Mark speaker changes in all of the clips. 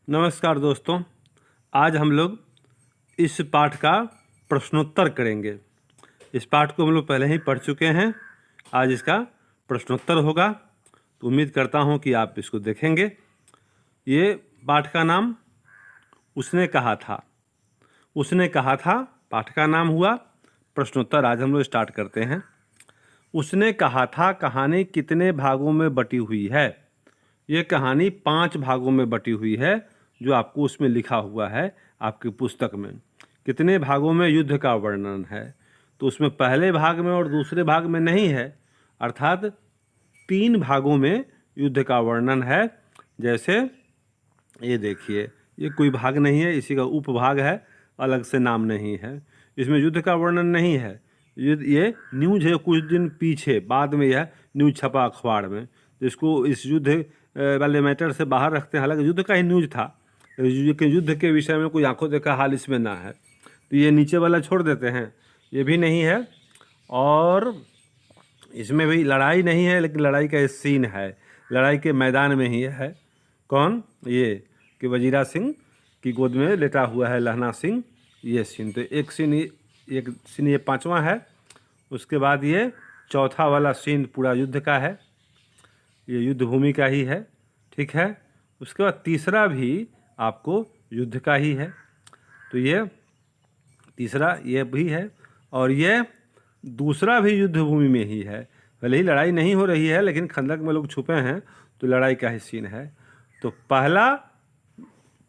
Speaker 1: नमस्कार दोस्तों। आज हम लोग इस पाठ का प्रश्नोत्तर करेंगे। इस पाठ को हम लोग पहले ही पढ़ चुके हैं। आज इसका प्रश्नोत्तर होगा, तो उम्मीद करता हूं कि आप इसको देखेंगे। ये पाठ का नाम उसने कहा था। उसने कहा था पाठ का नाम हुआ। प्रश्नोत्तर आज हम लोग स्टार्ट करते हैं। उसने कहा था कहानी कितने भागों में बटी हुई है। ये कहानी 5 भागों में बटी हुई है, जो आपको उसमें लिखा हुआ है आपकी पुस्तक में। कितने भागों में युद्ध का वर्णन है, तो उसमें पहले भाग में और दूसरे भाग में नहीं है, अर्थात 3 भागों में युद्ध का वर्णन है। जैसे ये देखिए, ये कोई भाग नहीं है, इसी का उपभाग है, अलग से नाम नहीं है। इसमें युद्ध का वर्णन नहीं है। ये न्यूज है कुछ दिन पीछे, बाद में यह न्यूज छपा अखबार में, जिसको इस युद्ध वाले मैटर से बाहर रखते हैं। हालांकि युद्ध का ही न्यूज था, लेकिन युद्ध के विषय में कोई आंखों देखा हाल इसमें ना है, तो ये नीचे वाला छोड़ देते हैं। ये भी नहीं है, और इसमें भी लड़ाई नहीं है, लेकिन लड़ाई का सीन है, लड़ाई के मैदान में ही है। कौन? ये कि वजीरा सिंह की गोद में लेटा हुआ है लहना सिंह, ये सीन। तो एक सीन ये 5वां है। उसके बाद ये चौथा वाला सीन पूरा युद्ध का है, ये युद्ध भूमि का ही है, ठीक है। उसके बाद तीसरा भी आपको युद्ध का ही है, तो ये तीसरा ये भी है, और ये दूसरा भी युद्ध भूमि में ही है। भले ही लड़ाई नहीं हो रही है, लेकिन खंदक में लोग छुपे हैं, तो लड़ाई का ही सीन है। तो पहला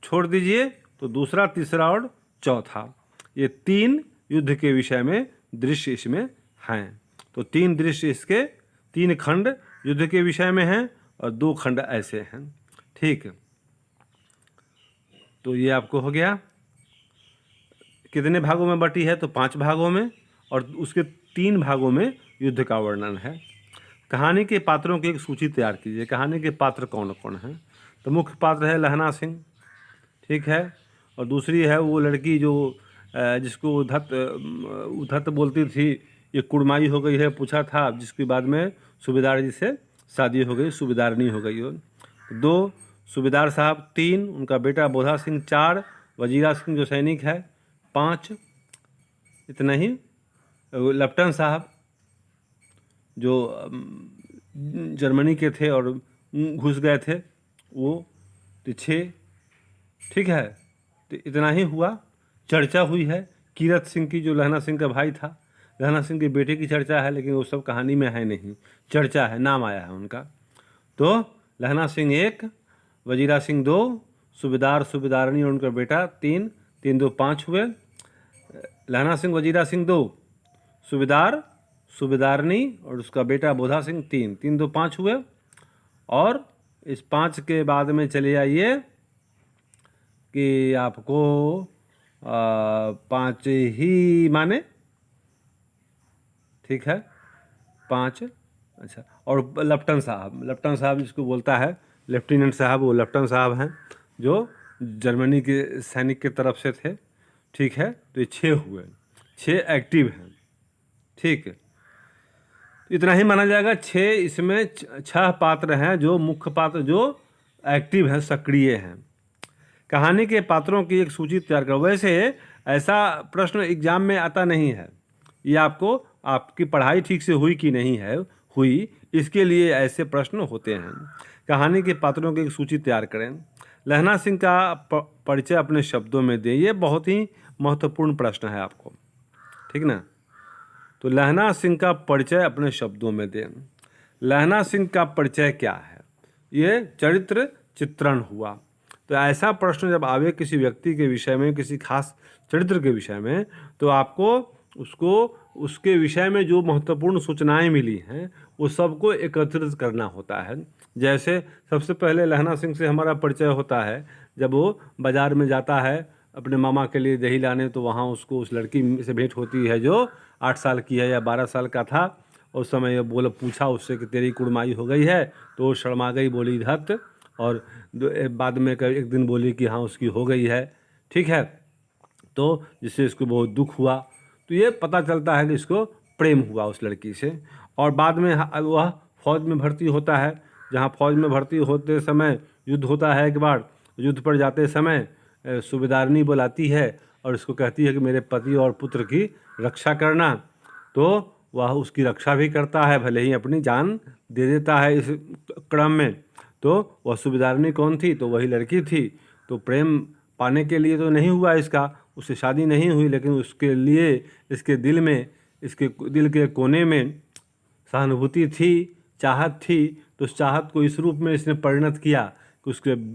Speaker 1: छोड़ दीजिए, तो दूसरा, तीसरा और चौथा, ये 3 युद्ध के विषय में दृश्य इसमें हैं। तो 3 दृश्य इसके, 3 खंड युद्ध के विषय में हैं और 2 खंड ऐसे हैं, ठीक। तो ये आपको हो गया। कितने भागों में बटी है, तो 5 भागों में, और उसके 3 भागों में युद्ध का वर्णन है। कहानी के पात्रों की एक सूची तैयार कीजिए। कहानी के पात्र कौन कौन हैं? तो मुख्य पात्र है लहना सिंह, ठीक है। और दूसरी है वो लड़की जो जिसको उद्धत बोलती थी, ये कुड़माई हो गई है, पूछा था, जिसके बाद में सूबेदार जी से शादी हो गई, सूबेदारनी हो गई हो। 2 सूबेदार साहब, 3 उनका बेटा बोधा सिंह, 4 वजीरा सिंह जो सैनिक है, 5 इतना ही लेफ्टिनेंट साहब जो जर्मनी के थे और घुस गए थे, वो, तो 6, ठीक है। तो इतना ही हुआ। चर्चा हुई है कीरत सिंह की, जो लहना सिंह का भाई था। लहना सिंह के बेटे की चर्चा है, लेकिन वो सब कहानी में है नहीं, चर्चा है, नाम आया है उनका। तो लहना सिंह 1, वजीरा सिंह 2, सूबेदार सूबेदारनी और उनका बेटा 3, 3 2 5 हुए। लहना सिंह वजीरा सिंह 2, सूबेदार सूबेदारनी और उसका बेटा बोधा सिंह 3, 3 2 5 हुए। और इस 5 के बाद में चले आइए कि आपको 5 ही माने, ठीक है, 5। अच्छा, और लेफ्टिनेंट साहब जिसको बोलता है लेफ्टिनेंट साहब, वो लेफ्टिनेंट साहब हैं जो जर्मनी के सैनिक के तरफ से थे, ठीक है। तो ये 6 हुए, 6 एक्टिव हैं, ठीक है। इतना ही माना जाएगा। 6 इसमें 6 पात्र हैं जो मुख्य पात्र, जो एक्टिव हैं, सक्रिय हैं। कहानी के पात्रों की एक सूची तैयार करो। वैसे ऐसा प्रश्न एग्जाम में आता नहीं है, ये आपको आपकी पढ़ाई ठीक से हुई कि नहीं है हुई, इसके लिए ऐसे प्रश्न होते हैं। कहानी के पात्रों की एक सूची तैयार करें। लहना सिंह का परिचय अपने शब्दों में दें। ये बहुत ही महत्वपूर्ण प्रश्न है आपको, ठीक ना। तो लहना सिंह का परिचय अपने शब्दों में दें। लहना सिंह का परिचय क्या है? ये चरित्र चित्रण हुआ। तो ऐसा प्रश्न जब आवे किसी व्यक्ति के विषय में, किसी खास चरित्र के विषय में, तो आपको उसके विषय में जो महत्वपूर्ण सूचनाएं मिली हैं, वो सबको एकत्रित करना होता है। जैसे सबसे पहले लहना सिंह से हमारा परिचय होता है जब वो बाज़ार में जाता है अपने मामा के लिए दही लाने, तो वहाँ उसको उस लड़की से भेंट होती है जो 8 साल की है या 12 साल का था। उस समय ये पूछा उससे कि तेरी कुड़माई हो गई है, तो वो शर्मा गई, बोली धत, और बाद में एक दिन बोली कि हाँ उसकी हो गई है, ठीक है। तो जिससे इसको बहुत दुख हुआ। तो ये पता चलता है कि इसको प्रेम हुआ उस लड़की से। और बाद में वह फौज में भर्ती होता है, जहाँ फौज में भर्ती होते समय युद्ध होता है एक बार, युद्ध पर जाते समय सूबेदारनी बुलाती है और इसको कहती है कि मेरे पति और पुत्र की रक्षा करना, तो वह उसकी रक्षा भी करता है, भले ही अपनी जान दे देता है इस क्रम में। तो वह सूबेदारनी कौन थी? तो वही लड़की थी। तो प्रेम पाने के लिए तो नहीं हुआ इसका, उससे शादी नहीं हुई, लेकिन उसके लिए इसके दिल में, इसके दिल के कोने में सहानुभूति थी, चाहत थी। तो उस चाहत को इस रूप में इसने परिणत किया कि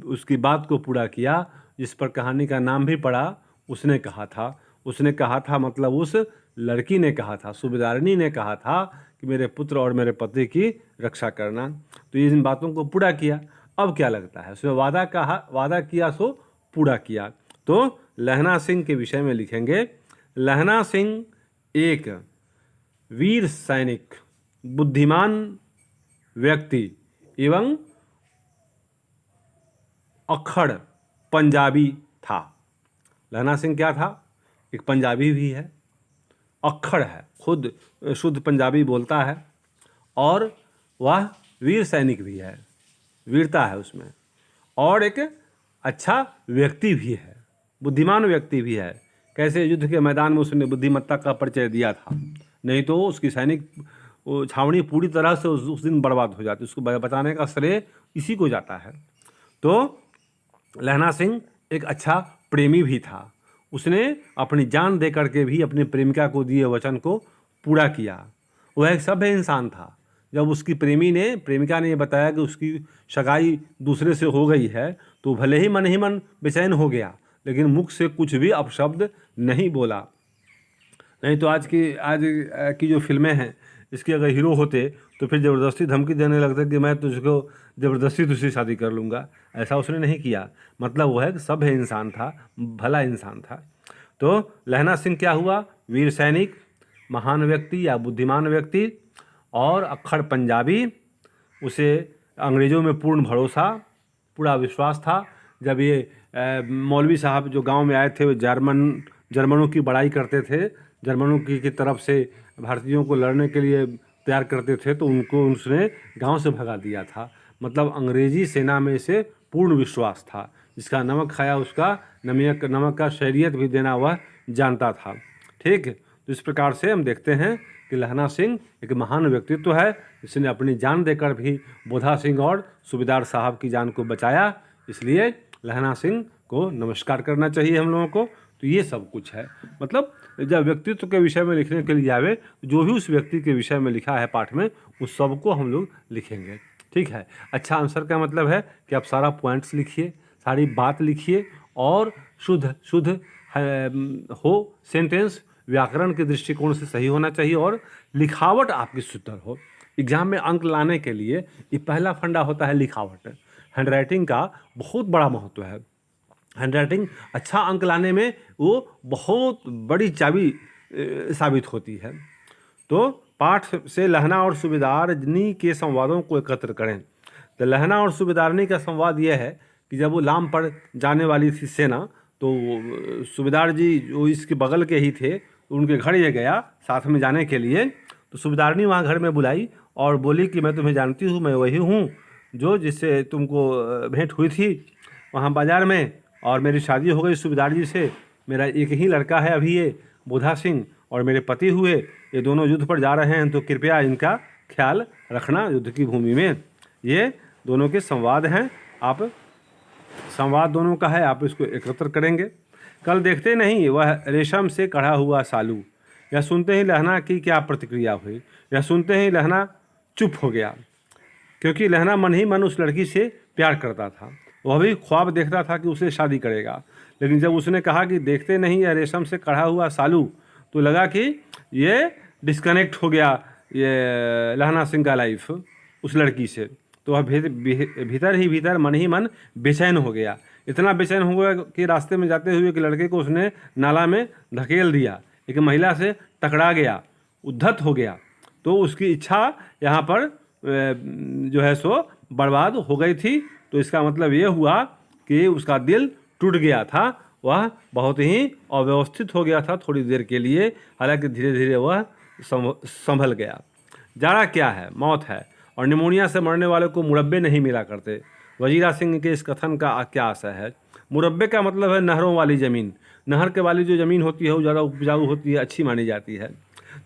Speaker 1: उसकी बात को पूरा किया, जिस पर कहानी का नाम भी पड़ा उसने कहा था। उसने कहा था मतलब उस लड़की ने कहा था, सूबेदारनी ने कहा था कि मेरे पुत्र और मेरे पति की रक्षा करना। तो ये इन बातों को पूरा किया। अब क्या लगता है? उसने वादा किया सो पूरा किया। तो लहना सिंह के विषय में लिखेंगे, लहना सिंह एक वीर सैनिक, बुद्धिमान व्यक्ति एवं अक्खड़ पंजाबी था। लहना सिंह क्या था? एक पंजाबी भी है, अक्खड़ है, खुद शुद्ध पंजाबी बोलता है, और वह वीर सैनिक भी है, वीरता है उसमें, और एक अच्छा व्यक्ति भी है, बुद्धिमान व्यक्ति भी है। कैसे? युद्ध के मैदान में उसने बुद्धिमत्ता का परिचय दिया था, नहीं तो उसकी सैनिक छावनी पूरी तरह से उस दिन बर्बाद हो जाती। उसको बचाने का श्रेय इसी को जाता है। तो लहना सिंह एक अच्छा प्रेमी भी था। उसने अपनी जान दे करके भी अपनी प्रेमिका को दिए वचन को पूरा किया। वह एक सभ्य इंसान था। जब उसकी प्रेमिका ने बताया कि उसकी सगाई दूसरे से हो गई है, तो भले ही मन बेचैन हो गया, लेकिन मुख से कुछ भी अपशब्द नहीं बोला। नहीं तो आज की जो फिल्में हैं, इसके अगर हीरो होते तो फिर ज़बरदस्ती धमकी देने लगते कि मैं तुझको ज़बरदस्ती तुझसे शादी कर लूँगा। ऐसा उसने नहीं किया। मतलब वह एक सभ्य इंसान था, भला इंसान था। तो लहना सिंह क्या हुआ? वीर सैनिक, महान व्यक्ति या बुद्धिमान व्यक्ति, और अक्खड़ पंजाबी। उसे अंग्रेज़ों में पूर्ण भरोसा, पूरा विश्वास था। जब ये मौलवी साहब जो गांव में आए थे, वो जर्मनों की बड़ाई करते थे, जर्मनों की तरफ से भारतीयों को लड़ने के लिए तैयार करते थे, तो उनको उसने गांव से भगा दिया था। मतलब अंग्रेजी सेना में से पूर्ण विश्वास था। जिसका नमक खाया उसका नमक का शरीयत भी देना वह जानता था। ठीक है। तो इस प्रकार से हम देखते हैं कि लहना सिंह एक महान व्यक्तित्व है, जिसने अपनी जान देकर भी बोधा सिंह और सूबेदार साहब की जान को बचाया। इसलिए लहना सिंह को नमस्कार करना चाहिए हम लोगों को। तो ये सब कुछ है। मतलब जब व्यक्तित्व के विषय में लिखने के लिए आवे, जो भी उस व्यक्ति के विषय में लिखा है पाठ में, उस सब को हम लोग लिखेंगे। ठीक है। अच्छा आंसर का मतलब है कि आप सारा पॉइंट्स लिखिए, सारी बात लिखिए, और शुद्ध हो सेंटेंस, व्याकरण के दृष्टिकोण से सही होना चाहिए, और लिखावट आपकी सुंदर हो। एग्जाम में अंक लाने के लिए ये पहला फंडा होता है लिखावट। हैंडराइटिंग का बहुत बड़ा महत्व है। हैंडराइटिंग अच्छा अंक लाने में वो बहुत बड़ी चाबी साबित होती है। तो पाठ से लहना और सूबेदारनी के संवादों को एकत्र करें। तो लहना और सूबेदारनी का संवाद यह है कि जब वो लाम पर जाने वाली थी सेना, तो सूबेदार जी जो इसके बगल के ही थे, उनके घर ये गया साथ में जाने के लिए। तो सूबेदारनी वहाँ घर में बुलाई और बोली कि मैं तुम्हें जानती हूँ, मैं वही हूँ जो जिससे तुमको भेंट हुई थी वहाँ बाज़ार में, और मेरी शादी हो गई सूबेदार जी से। मेरा एक ही लड़का है अभी, ये बोधा सिंह, और मेरे पति हुए, ये दोनों युद्ध पर जा रहे हैं, तो कृपया इनका ख्याल रखना युद्ध की भूमि में। ये दोनों के संवाद हैं। आप संवाद दोनों का है, आप इसको एकत्र करेंगे। कल देखते नहीं वह रेशम से कढ़ा हुआ सालू, यह सुनते ही लहना की क्या प्रतिक्रिया हुई। यह सुनते ही लहना चुप हो गया, क्योंकि लहना मन ही मन उस लड़की से प्यार करता था। वह भी ख्वाब देखता था कि उसे शादी करेगा। लेकिन जब उसने कहा कि देखते नहीं यह रेशम से कढ़ा हुआ सालू, तो लगा कि ये डिस्कनेक्ट हो गया ये लहना सिंह का लाइफ उस लड़की से। तो वह भीतर ही भीतर मन ही मन बेचैन हो गया। इतना बेचैन हो गया कि रास्ते में जाते हुए एक लड़के को उसने नाला में धकेल दिया, एक महिला से टकरा गया, उद्धत हो गया। तो उसकी इच्छा यहाँ पर जो है सो बर्बाद हो गई थी। तो इसका मतलब ये हुआ कि उसका दिल टूट गया था, वह बहुत ही अव्यवस्थित हो गया था थोड़ी देर के लिए। हालांकि धीरे धीरे वह संभल गया। जाड़ा क्या है? मौत है। और निमोनिया से मरने वाले को मुरब्बे नहीं मिला करते, वजीरा सिंह के इस कथन का क्या आशय है? मुरब्बे का मतलब है नहरों वाली ज़मीन। नहर के वाली जो ज़मीन होती है वो ज़्यादा उपजाऊ होती है, अच्छी मानी जाती है।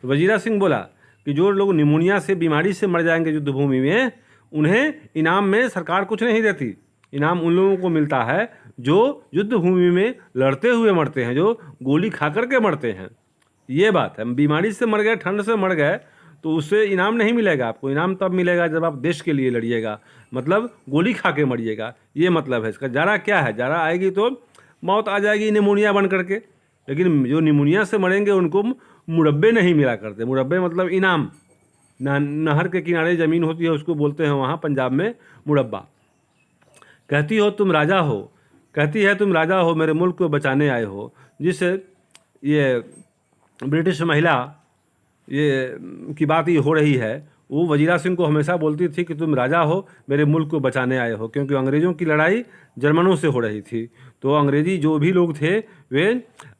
Speaker 1: तो वजीरा सिंह बोला कि जो लोग निमोनिया से बीमारी से मर जाएंगे युद्ध भूमि में, उन्हें इनाम में सरकार कुछ नहीं देती। इनाम उन लोगों को मिलता है जो युद्ध भूमि में लड़ते हुए मरते हैं, जो गोली खा करके मरते हैं। ये बात है। बीमारी से मर गए, ठंड से मर गए, तो उससे इनाम नहीं मिलेगा आपको। इनाम तब मिलेगा जब आप देश के लिए लड़िएगा, मतलब गोली खा के मरिएगा। ये मतलब है इसका। जरा क्या है, जरा आएगी तो मौत आ जाएगी निमोनिया बन करके। लेकिन जो निमोनिया से मरेंगे उनको मुरब्बे नहीं मिला करते। मुरब्बे मतलब इनाम। नहर के किनारे ज़मीन होती है, उसको बोलते हैं वहाँ पंजाब में मुरब्बा। कहती हो तुम राजा हो, कहती है तुम राजा हो, मेरे मुल्क को बचाने आए हो। जिस ये ब्रिटिश महिला ये की बात ये हो रही है, वो वजीरा सिंह को हमेशा बोलती थी कि तुम राजा हो, मेरे मुल्क को बचाने आए हो, क्योंकि अंग्रेज़ों की लड़ाई जर्मनों से हो रही थी। तो अंग्रेज़ी जो भी लोग थे वे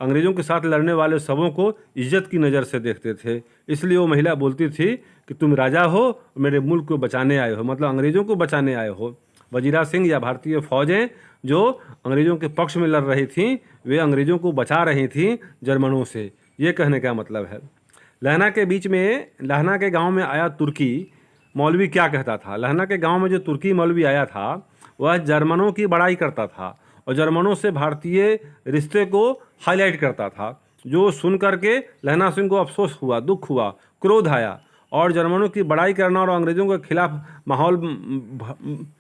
Speaker 1: अंग्रेज़ों के साथ लड़ने वाले सबों को इज्जत की नज़र से देखते थे। इसलिए वो महिला बोलती थी कि तुम राजा हो, मेरे मुल्क को बचाने आए हो, मतलब अंग्रेज़ों को बचाने आए हो। वजीरा सिंह या भारतीय फ़ौजें जो अंग्रेज़ों के पक्ष में लड़ रही थीं, वे अंग्रेज़ों को बचा रही थीं जर्मनों से। ये कहने का मतलब है। लहना के बीच में, लहना के गांव में आया तुर्की मौलवी क्या कहता था? लहना के गांव में जो तुर्की मौलवी आया था वह जर्मनों की बड़ाई करता था और जर्मनों से भारतीय रिश्ते को हाईलाइट करता था। जो सुन करके लहना सिंह को अफसोस हुआ, दुख हुआ, क्रोध आया और जर्मनों की बड़ाई करना और अंग्रेज़ों के खिलाफ माहौल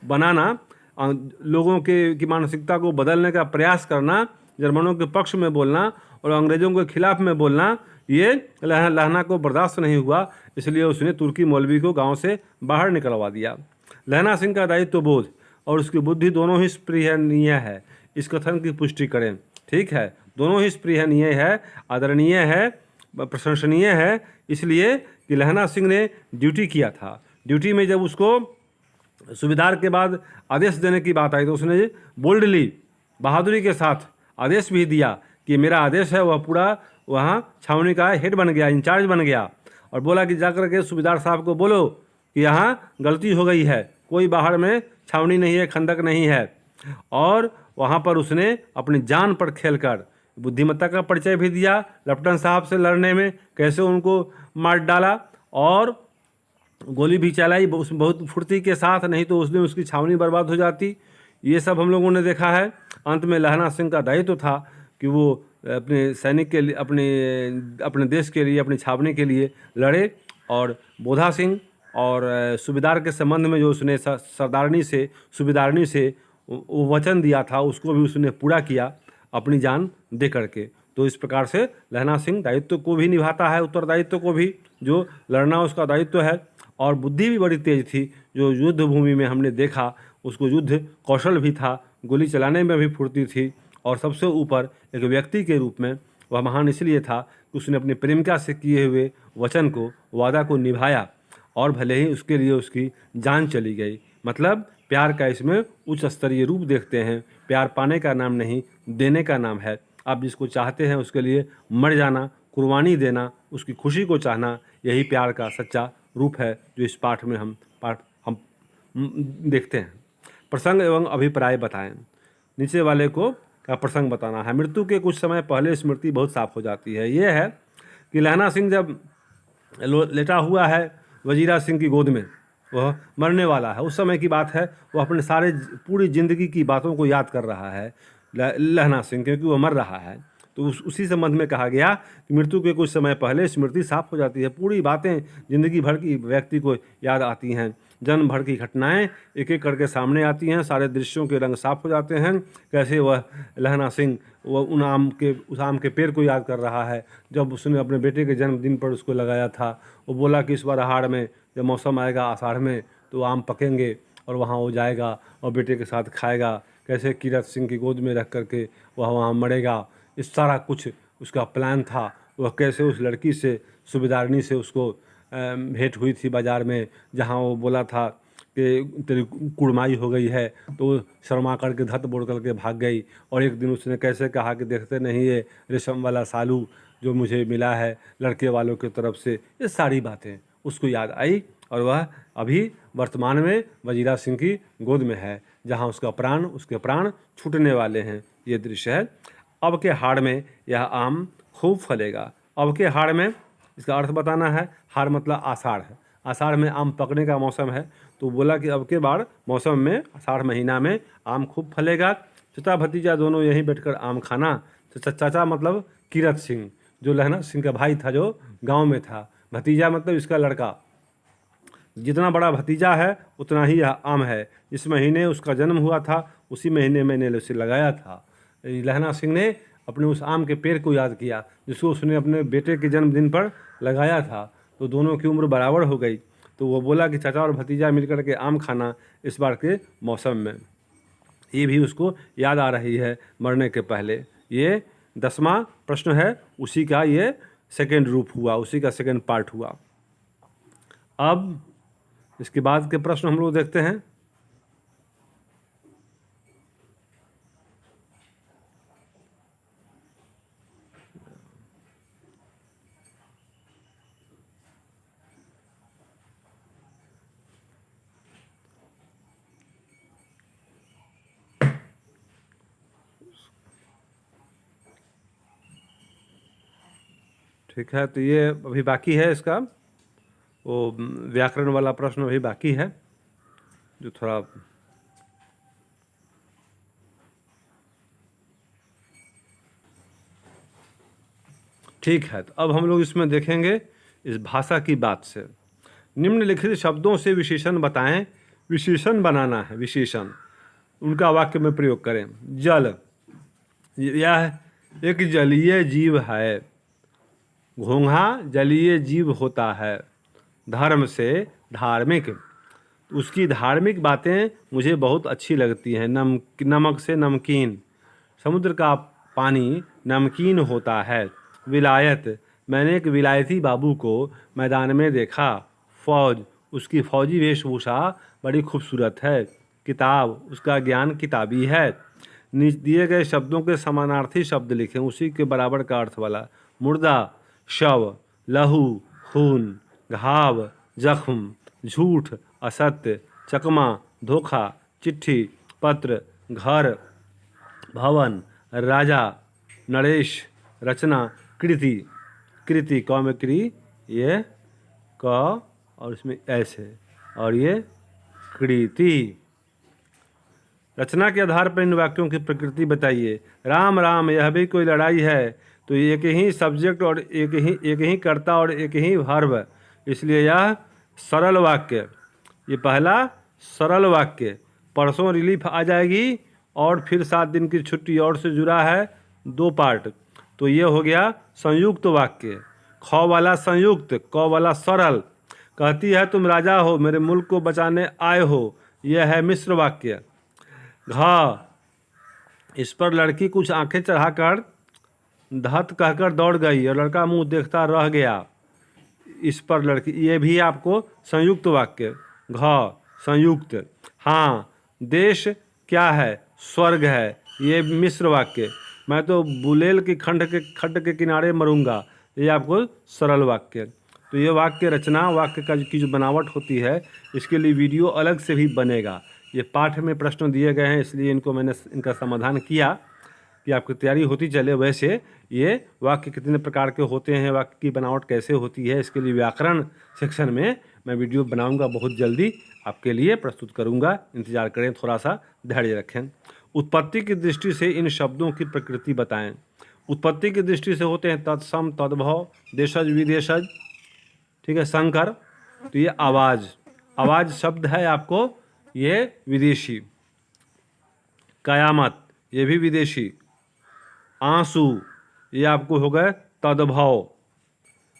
Speaker 1: बनाना, लोगों की मानसिकता को बदलने का प्रयास करना, जर्मनों के पक्ष में बोलना और अंग्रेज़ों के खिलाफ में बोलना, ये लहना को बर्दाश्त नहीं हुआ। इसलिए उसने तुर्की मौलवी को गांव से बाहर निकलवा दिया। लहना सिंह का दायित्व बोध और उसकी बुद्धि दोनों ही स्पृहनीय है। इस कथन की पुष्टि करें। ठीक है, दोनों ही स्पृहनीय है, आदरणीय है, प्रशंसनीय है। इसलिए कि लहना सिंह ने ड्यूटी किया था। ड्यूटी में जब उसको सूबेदार के बाद आदेश देने की बात आई तो उसने बोल्डली, बहादुरी के साथ आदेश भी दिया कि मेरा आदेश है। वह पूरा वहाँ छावनी का हेड बन गया, इंचार्ज बन गया और बोला कि जाकर के सूबेदार साहब को बोलो कि यहाँ गलती हो गई है, कोई बाहर में छावनी नहीं है, खंदक नहीं है। और वहाँ पर उसने अपनी जान पर खेलकर बुद्धिमत्ता का परिचय भी दिया। लेफ्टिनेंट साहब से लड़ने में कैसे उनको मार डाला और गोली भी चलाई उसमें बहुत फुर्ती के साथ, नहीं तो उसने उसकी छावनी बर्बाद हो जाती। ये सब हम लोगों ने देखा है। अंत में लहना सिंह का दायित्व था कि वो अपने सैनिक के लिए, अपने देश के लिए, अपनी छावनी के लिए लड़े। और बोधा सिंह और सूबेदार के संबंध में जो उसने सरदारनी से, सूबेदारनी से वो वचन दिया था, उसको भी उसने पूरा किया अपनी जान दे करके। तो इस प्रकार से लहना सिंह दायित्व को भी निभाता है, उत्तरदायित्व को भी, जो लड़ना उसका दायित्व है। और बुद्धि भी बड़ी तेज थी, जो युद्ध भूमि में हमने देखा, उसको युद्ध कौशल भी था, गोली चलाने में भी फुर्ती थी। और सबसे ऊपर एक व्यक्ति के रूप में वह महान इसलिए था कि उसने अपनी प्रेमिका से किए हुए वचन को, वादा को निभाया और भले ही उसके लिए उसकी जान चली गई। मतलब प्यार का इसमें उच्च स्तरीय रूप देखते हैं। प्यार पाने का नाम नहीं, देने का नाम है। आप जिसको चाहते हैं उसके लिए मर जाना, कुर्बानी देना, उसकी खुशी को चाहना, यही प्यार का सच्चा रूप है जो इस पाठ में हम देखते हैं। प्रसंग एवं अभिप्राय बताएं। नीचे वाले को का प्रसंग बताना है। मृत्यु के कुछ समय पहले स्मृति बहुत साफ हो जाती है। ये है कि लहना सिंह जब लेटा हुआ है वजीरा सिंह की गोद में, वह मरने वाला है, उस समय की बात है। वह अपने सारे पूरी ज़िंदगी की बातों को याद कर रहा है लहना सिंह, क्योंकि वह मर रहा है। तो उसी संबंध में कहा गया कि मृत्यु के कुछ समय पहले स्मृति साफ हो जाती है। पूरी बातें ज़िंदगी भर की व्यक्ति को याद आती हैं। जन्म भर की घटनाएं एक एक करके सामने आती हैं। सारे दृश्यों के रंग साफ हो जाते हैं। कैसे वह लहना सिंह वह उस आम के पेड़ को याद कर रहा है जब उसने अपने बेटे के जन्मदिन पर उसको लगाया था। वो बोला कि इस बार आहाड़ में जब मौसम आएगा आषाढ़ में तो आम पकेंगे और वहाँ वो जाएगा और बेटे के साथ खाएगा। कैसे कीरत सिंह की गोद में रख करके वह वहाँ मरेगा। इस सारा कुछ उसका प्लान था। वह कैसे उस लड़की से, सूबेदारनी से उसको भेंट हुई थी बाज़ार में, जहाँ वो बोला था कि तेरी कुड़माई हो गई है, तो शर्मा करके धत बोल करके भाग गई। और एक दिन उसने कैसे कहा कि देखते नहीं ये रेशम वाला सालू जो मुझे मिला है लड़के वालों की तरफ से। ये सारी बातें उसको याद आई और वह अभी वर्तमान में वजीरा सिंह की गोद में है। जहाँ उसके प्राण छूटने वाले हैं। ये दृश्य है। अब के हाड़ में यह आम खूब फलेगा। अब के हाड़ में इसका अर्थ बताना है। हाड़ मतलब आषाढ़ है। आषाढ़ में आम पकने का मौसम है, तो बोला कि अब के बार मौसम में आषाढ़ महीना में आम खूब फलेगा। चाचा भतीजा दोनों यहीं बैठकर आम खाना। चाचा मतलब कीरत सिंह, जो लहना सिंह का भाई था, जो गांव में था। भतीजा मतलब इसका लड़का। जितना बड़ा भतीजा है उतना ही यह आम है। इस महीने उसका जन्म हुआ था, उसी महीने मैंने उसे लगाया था। लहना सिंह ने अपने उस आम के पेड़ को याद किया जिसको उसने अपने बेटे के जन्मदिन पर लगाया था। तो दोनों की उम्र बराबर हो गई। तो वो बोला कि चाचा और भतीजा मिलकर के आम खाना इस बार के मौसम में। ये भी उसको याद आ रही है मरने के पहले। ये 10वां प्रश्न है, उसी का ये सेकेंड रूप हुआ, उसी का सेकेंड पार्ट हुआ। अब इसके बाद के प्रश्न हम लोग देखते हैं। ठीक है, तो ये अभी बाकी है इसका, वो व्याकरण वाला प्रश्न अभी बाकी है, जो थोड़ा ठीक है। तो अब हम लोग इसमें देखेंगे इस भाषा की बात से। निम्नलिखित शब्दों से विशेषण बताएं। विशेषण बनाना है, विशेषण उनका वाक्य में प्रयोग करें। जल, यह एक जलीय जीव है। घोंघा जलीय जीव होता है। धर्म से धार्मिक, उसकी धार्मिक बातें मुझे बहुत अच्छी लगती हैं। नमक से नमकीन, समुद्र का पानी नमकीन होता है। विलायत, मैंने एक विलायती बाबू को मैदान में देखा। फौज, उसकी फौजी वेशभूषा बड़ी खूबसूरत है। किताब, उसका ज्ञान किताबी है। दिए गए शब्दों के समानार्थी शब्द लिखें, उसी के बराबर का अर्थ वाला। मुर्दा, शव, लहू, खून, घाव, जख्म, झूठ, असत्य, चकमा, धोखा, चिट्ठी, पत्र, घर, भवन, राजा, नरेश, रचना, कृति। कृति क में क्री, ये क और इसमें ऐस है, और ये कृति। रचना के आधार पर इन वाक्यों की प्रकृति बताइए। राम राम, यह भी कोई लड़ाई है। तो एक ही सब्जेक्ट और एक ही कर्ता और एक ही वर्ब, इसलिए यह सरल वाक्य। ये पहला सरल वाक्य। परसों रिलीफ आ जाएगी और फिर 7 दिन की छुट्टी और से जुड़ा है 2 पार्ट। तो ये हो गया संयुक्त वाक्य। ख वाला संयुक्त, क वाला सरल। कहती है तुम राजा हो, मेरे मुल्क को बचाने आए हो, यह है मिश्र वाक्य। घ, इस पर लड़की कुछ आंखें चढ़ाकर धत कहकर दौड़ गई और लड़का मुंह देखता रह गया। इस पर लड़की, ये भी आपको संयुक्त वाक्य। घ संयुक्त। हाँ, देश क्या है? स्वर्ग है, ये मिश्र वाक्य। मैं तो बुलेल की खड्ड के किनारे मरूंगा, ये आपको सरल वाक्य। तो ये वाक्य रचना, वाक्य का की जो बनावट होती है, इसके लिए वीडियो अलग से भी बनेगा। ये पाठ में प्रश्न दिए गए हैं, इसलिए मैंने इनका समाधान किया कि आपकी तैयारी होती चले। वैसे ये वाक्य कितने प्रकार के होते हैं, वाक्य की बनावट कैसे होती है, इसके लिए व्याकरण सेक्शन में मैं वीडियो बनाऊंगा, बहुत जल्दी आपके लिए प्रस्तुत करूंगा। इंतजार करें, थोड़ा सा धैर्य रखें। उत्पत्ति की दृष्टि से इन शब्दों की प्रकृति बताएं। उत्पत्ति की दृष्टि से होते हैं तत्सम, तद्भव, देशज, विदेशज। ठीक है, संकर। तो ये आवाज़, आवाज़ शब्द है आपको, ये विदेशी। कयामत, ये भी विदेशी। आंसू, ये आपको हो गए तद्भव।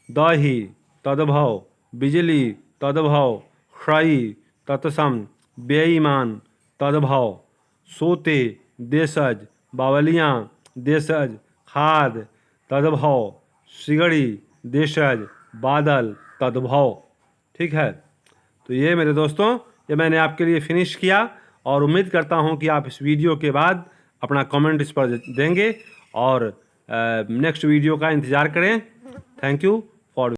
Speaker 1: दही, तद्भव। बिजली, तद्भव। क्षयी, तत्सम। बेईमान, तद्भव। सोते, देशज। बावलियाँ, देशज। खाद, तद्भव। सिगड़ी, देशज। बादल, तद्भव। ठीक है, तो ये मेरे दोस्तों, ये मैंने आपके लिए फिनिश किया और उम्मीद करता हूँ कि आप इस वीडियो के बाद अपना कमेंट इस पर देंगे और नेक्स्ट वीडियो का इंतज़ार करें। Thank you.